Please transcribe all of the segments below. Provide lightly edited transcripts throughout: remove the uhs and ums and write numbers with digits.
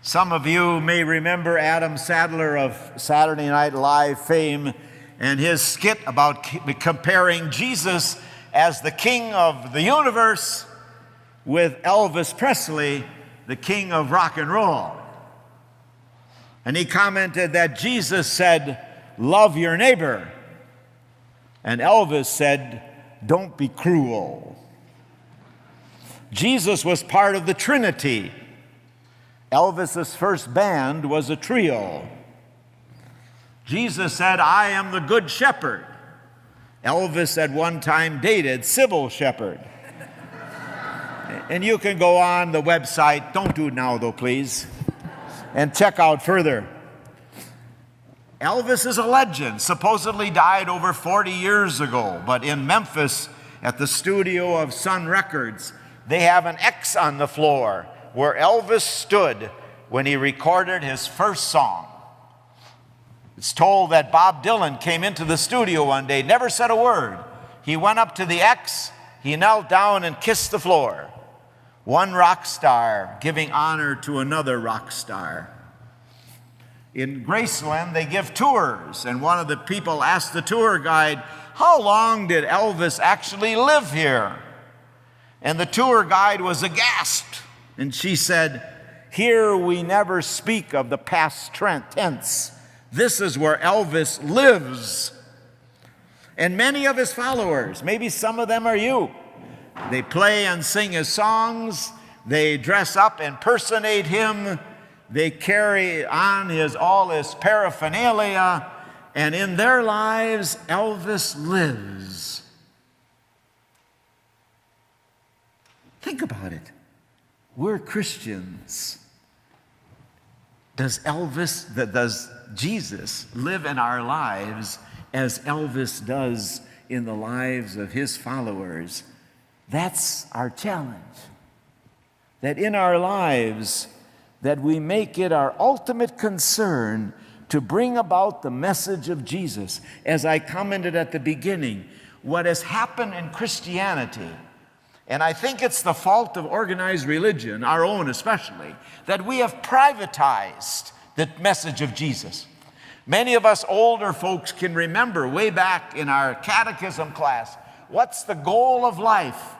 Some of you may remember Adam Sandler of Saturday Night Live fame and his skit about comparing Jesus as the king of the universe with Elvis Presley, the king of rock and roll. And he commented that Jesus said, "Love your neighbor." And Elvis said, "Don't be cruel." Jesus was part of the Trinity. Elvis's first band was a trio. Jesus said, "I am the good shepherd." Elvis at one time dated Sybil Shepherd. And you can go on the website, don't do it now though, please, and check out further. Elvis is a legend, supposedly died over 40 years ago, but in Memphis at the studio of Sun Records, they have an X on the floor where Elvis stood when he recorded his first song. It's told that Bob Dylan came into the studio one day, never said a word. He went up to the X, he knelt down and kissed the floor. One rock star giving honor to another rock star. In Graceland, they give tours, and one of the people asked the tour guide, "How long did Elvis actually live here?" And the tour guide was aghast, and she said, "Here we never speak of the past tense. This is where Elvis lives." And many of his followers, maybe some of them are you, they play and sing his songs, they dress up, impersonate him, they carry on all his paraphernalia, and in their lives, Elvis lives. Think about it. We're Christians. Does Jesus live in our lives as Elvis does in the lives of his followers? That's our challenge. That in our lives, that we make it our ultimate concern to bring about the message of Jesus. As I commented at the beginning, what has happened in Christianity, and I think it's the fault of organized religion, our own especially, that we have privatized the message of Jesus. Many of us older folks can remember way back in our catechism class, what's the goal of life?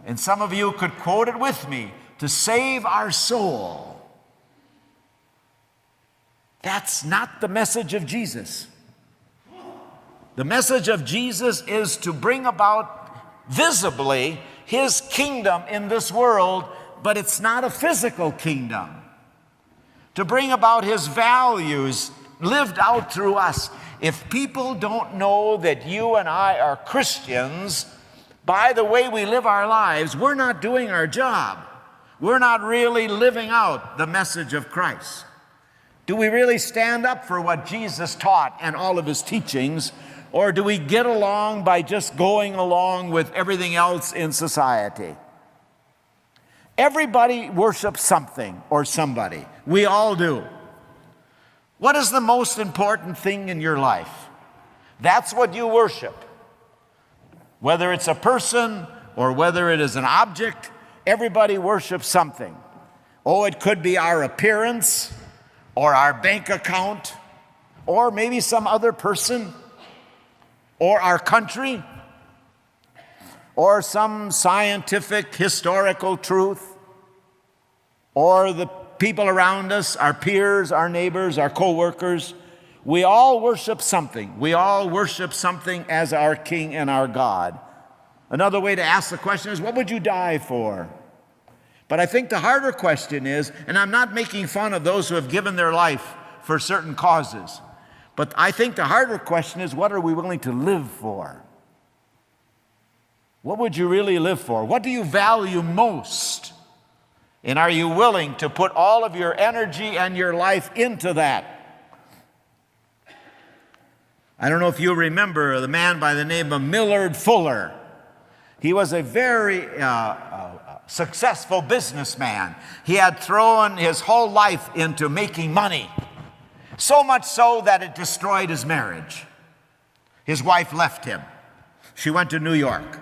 And some of you could quote it with me, to save our soul. That's not the message of Jesus. The message of Jesus is to bring about visibly his kingdom in this world, but it's not a physical kingdom. To bring about his values lived out through us. If people don't know that you and I are Christians, by the way we live our lives, we're not doing our job. We're not really living out the message of Christ. Do we really stand up for what Jesus taught and all of his teachings, or do we get along by just going along with everything else in society? Everybody worships something or somebody. We all do. What is the most important thing in your life? That's what you worship. Whether it's a person or whether it is an object, everybody worships something. Oh, it could be our appearance or our bank account or maybe some other person or our country or some scientific, historical truth or the people around us, our peers, our neighbors, our co-workers. We all worship something. We all worship something as our King and our God. Another way to ask the question is, what would you die for? But I think the harder question is, and I'm not making fun of those who have given their life for certain causes, but I think the harder question is, what are we willing to live for? What would you really live for? What do you value most? And are you willing to put all of your energy and your life into that? I don't know if you remember the man by the name of Millard Fuller. He was a very successful businessman. He had thrown his whole life into making money, so much so that it destroyed his marriage. His wife left him. She went to New York.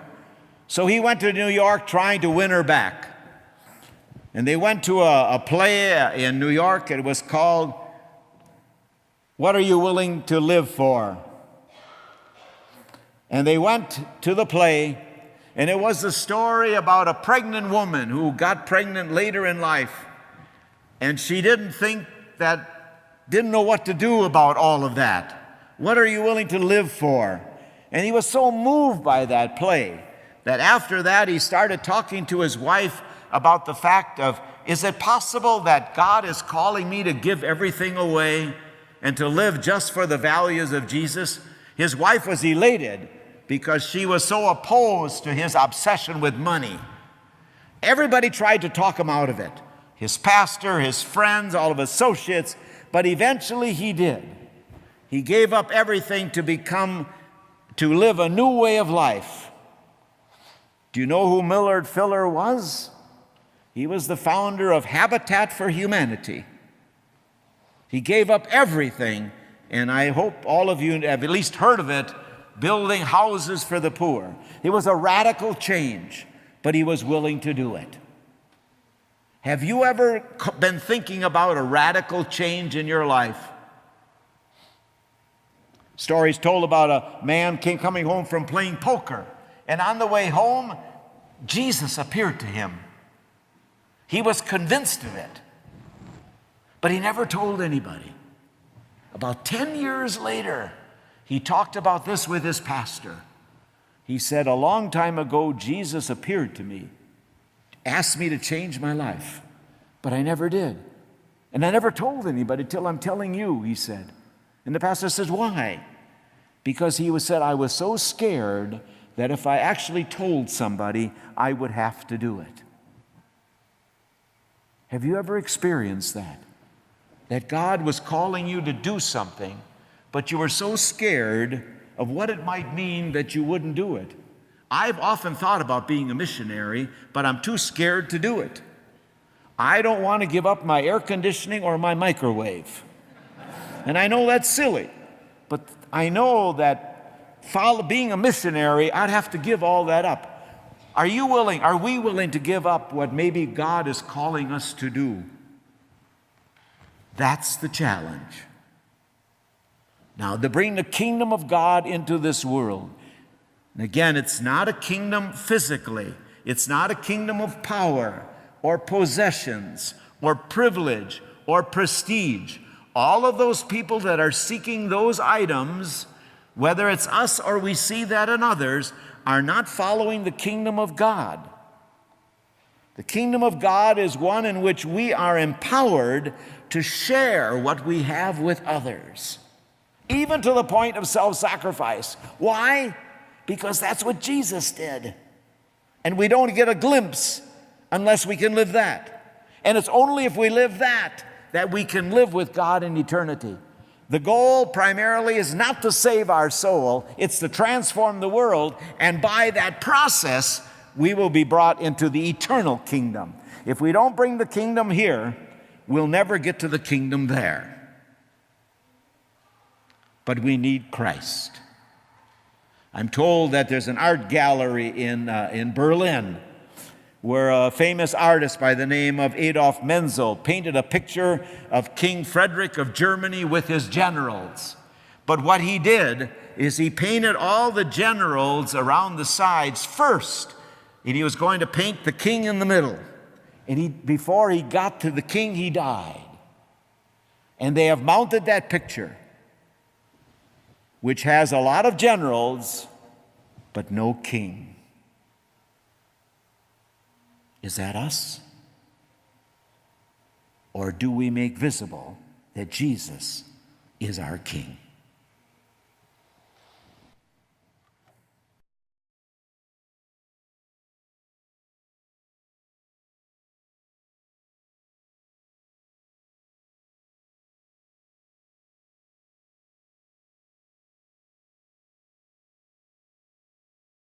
So he went to New York trying to win her back. And they went to a play in New York. It was called, What Are You Willing to Live For? And they went to the play, and it was a story about a pregnant woman who got pregnant later in life. And she didn't know what to do about all of that. What are you willing to live for? And he was so moved by that play that after that he started talking to his wife about the fact of, is it possible that God is calling me to give everything away and to live just for the values of Jesus? His wife was elated because she was so opposed to his obsession with money. Everybody tried to talk him out of it. His pastor, his friends, all of his associates, but eventually he did. He gave up everything to live a new way of life. Do you know who Millard Filler was? He was the founder of Habitat for Humanity. He gave up everything, and I hope all of you have at least heard of it, building houses for the poor. It was a radical change, but he was willing to do it. Have you ever been thinking about a radical change in your life? Stories told about a man coming home from playing poker, and on the way home, Jesus appeared to him. He was convinced of it, but he never told anybody. About 10 years later, he talked about this with his pastor. He said, a long time ago, Jesus appeared to me, asked me to change my life, but I never did. And I never told anybody till I'm telling you, he said. And the pastor says, why? Because he said, I was so scared that if I actually told somebody, I would have to do it. Have you ever experienced that? That God was calling you to do something, but you were so scared of what it might mean that you wouldn't do it. I've often thought about being a missionary, but I'm too scared to do it. I don't want to give up my air conditioning or my microwave. And I know that's silly, but I know that being a missionary, I'd have to give all that up. Are we willing to give up what maybe God is calling us to do? That's the challenge. Now, to bring the kingdom of God into this world. And again, it's not a kingdom physically. It's not a kingdom of power or possessions or privilege or prestige. All of those people that are seeking those items, whether it's us or we see that in others, are not following the kingdom of God. The kingdom of God is one in which we are empowered to share what we have with others, even to the point of self-sacrifice. Why? Because that's what Jesus did. And we don't get a glimpse unless we can live that. And it's only if we live that we can live with God in eternity. The goal primarily is not to save our soul, it's to transform the world, and by that process, we will be brought into the eternal kingdom. If we don't bring the kingdom here, we'll never get to the kingdom there. But we need Christ. I'm told that there's an art gallery in Berlin where a famous artist by the name of Adolf Menzel painted a picture of King Frederick of Germany with his generals. But what he did is he painted all the generals around the sides first, and he was going to paint the king in the middle. And before he got to the king, he died. And they have mounted that picture, which has a lot of generals, but no king. Is that us? Or do we make visible that Jesus is our King?